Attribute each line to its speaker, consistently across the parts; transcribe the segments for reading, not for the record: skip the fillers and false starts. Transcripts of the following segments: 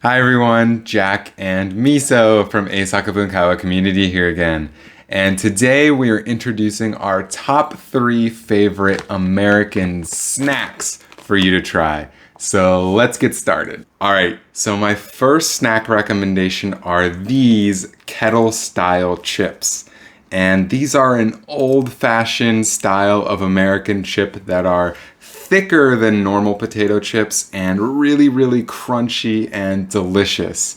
Speaker 1: Hi everyone, Jack and Miso from Eisaku Kaiwa Community here again. And today we are introducing our top 3 favorite American snacks for you to try. So let's get started. Alright, so my first snack recommendation are these Kettle style chips. And these are an old-fashioned style of American chip that are thicker than normal potato chips and really, really crunchy and delicious.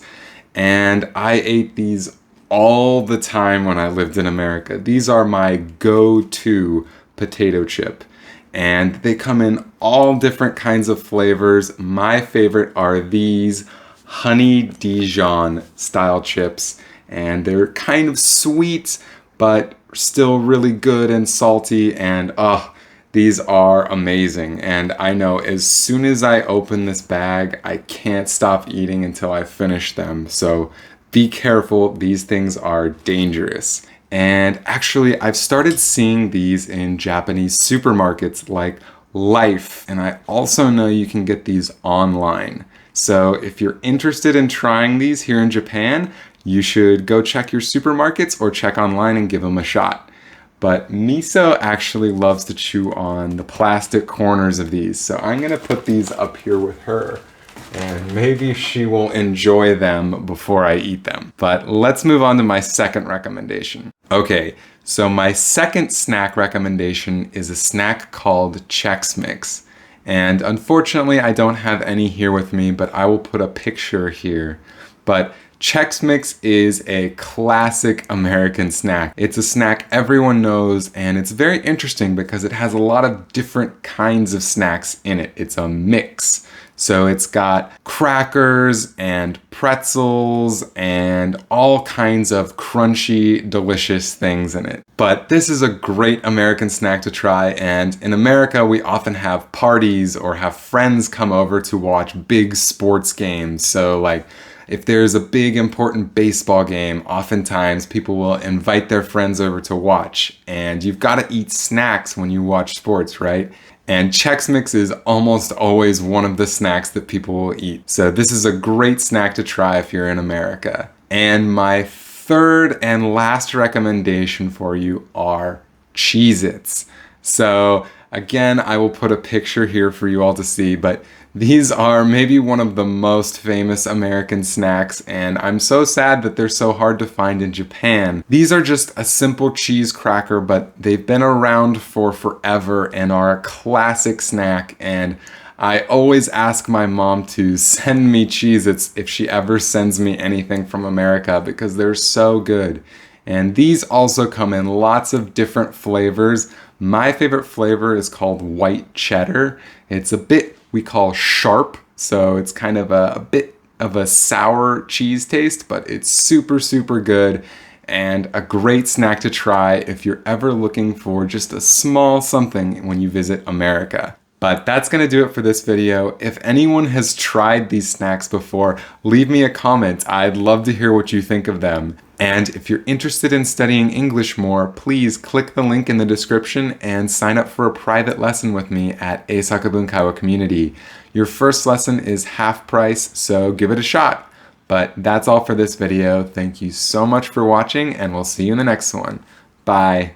Speaker 1: And I ate these all the time when I lived in America. These are my go-to potato chip. And they come in all different kinds of flavors. My favorite are these honey Dijon style chips. And they're kind of sweet, but still really good and salty. And these are amazing, and I know as soon as I open this bag, I can't stop eating until I finish them. So be careful, these things are dangerous. And actually, I've started seeing these in Japanese supermarkets like Life, and I also know you can get these online. So if you're interested in trying these here in Japan, you should go check your supermarkets or check online and give them a shot. But Miso actually loves to chew on the plastic corners of these. So I'm gonna put these up here with her and maybe she will enjoy them before I eat them. But let's move on to my second recommendation. Okay, so my second snack recommendation is a snack called Chex Mix. And unfortunately, I don't have any here with me, but I will put a picture here. But Chex Mix is a classic American snack. It's a snack everyone knows, and it's very interesting because it has a lot of different kinds of snacks in it. It's a mix. So it's got crackers and pretzels and all kinds of crunchy, delicious things in it. But this is a great American snack to try, and in America we often have parties or have friends come over to watch big sports games. So like, if there's a big important baseball game, oftentimes people will invite their friends over to watch. And you've got to eat snacks when you watch sports, right? And Chex Mix is almost always one of the snacks that people will eat. So this is a great snack to try if you're in America. And my third and last recommendation for you are Cheez-Its. So again, I will put a picture here for you all to see, but these are maybe one of the most famous American snacks, and I'm so sad that they're so hard to find in Japan. These are just a simple cheese cracker, but they've been around for forever and are a classic snack, and I always ask my mom to send me Cheez-Its if she ever sends me anything from America because they're so good. And these also come in lots of different flavors. My favorite flavor is called white cheddar. It's a bit we call sharp, so it's kind of a bit of a sour cheese taste, but it's super, super good and a great snack to try if you're ever looking for just a small something when you visit America. But that's going to do it for this video. If anyone has tried these snacks before, leave me a comment. I'd love to hear what you think of them. And if you're interested in studying English more, please click the link in the description and sign up for a private lesson with me at Eisaku Kaiwa Community. Your first lesson is half price, so give it a shot. But that's all for this video. Thank you so much for watching, and we'll see you in the next one. Bye.